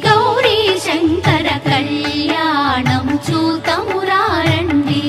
గౌరీ శంకర కళ్యాణం చూతమురారండి.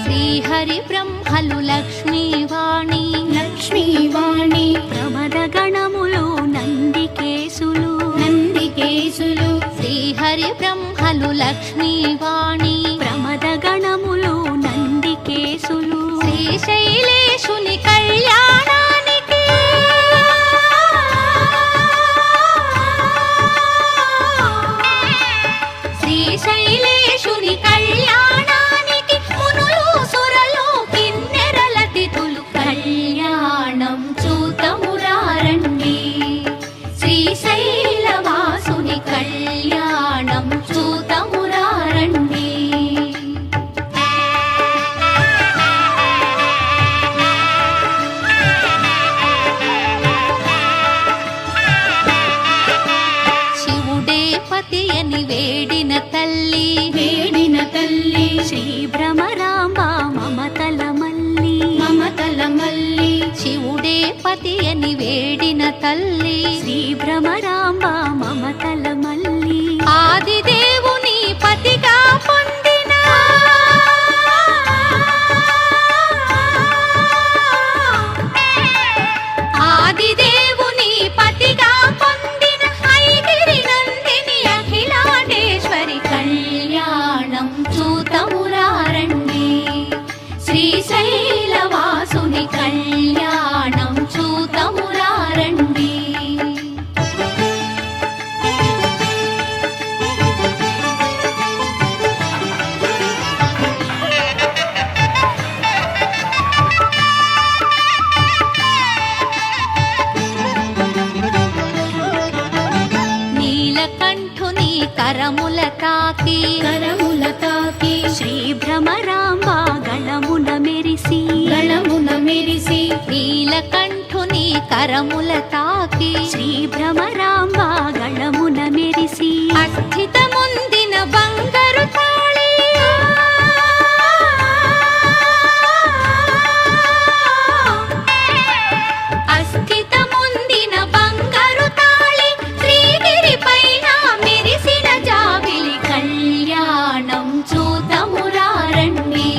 శ్రీహరి బ్రహ్మలు లక్ష్మీవాణి లక్ష్మీవాణి ప్రమద గణములు నందికేశులు నందికేశులు. శ్రీహరి బ్రహ్మలు లక్ష్మీవాణి ప్రమద గణములు నందికేశులు. శ్రీశైలేశుని కళ్యాణానికి శ్రీశైలేశుని కళ్యాణానికి మునులు సురలు కిన్నెరల తిథులు కళ్యాణం చూతమురారండి. శ్రీశైలవాసుని కళ్యాణం చూతమురారండి. శివుడే పతి అని వేడిన తల్లి వేడిన తల్లి శ్రీ భ్రమరాంబ మమతల మల్లి మమతల మల్లి. శివుడే పతి అని వేడిన తల్లి శ్రీ భ్రమరాంబ మమతల మల్లి. ఆదిదేవుని పతిగా పొందిన ఆదిదేవుని పతిగా పొందిన ఐగిరి నందిని అఖిలాండేశ్వరి కళ్యాణం చూతమురారండి. శ్రీశైలవాసుని కళ్యాణం చూతమురారండి. నీలకంఠుని కరముల తాకి శ్రీ భ్రమరాంబ గళమున మెరిసి నీలకంఠుని కరముల తాకి శ్రీ భ్రమరాంబ గళమున మెరిసి అస్థితముందిన బంగారు తాళి అస్థితముందిన బంగారు తాళి శ్రీగిరి పైన మెరిసిన జాబిలి కళ్యాణం చూతమురారండి.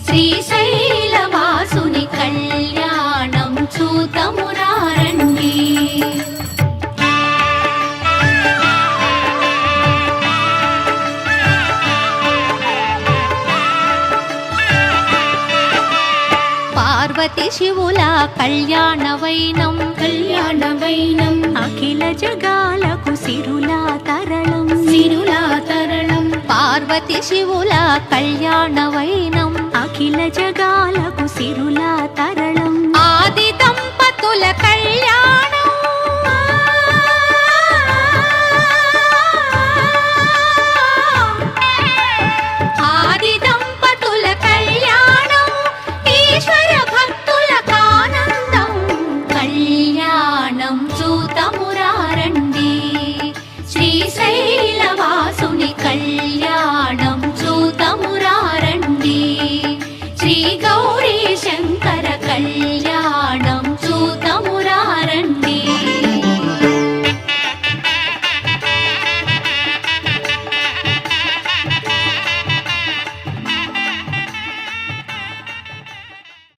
శ్రీశైలవాసుని కళ్యాణం చూతమురారండి. పార్వతి శివుల కళ్యాణవైనం కళ్యాణవైనం అఖిల జగాలకు సిరులా తరళం సిరులా తరళం. పార్వతి శివుల కళ్యాణవైనం అఖిల జగా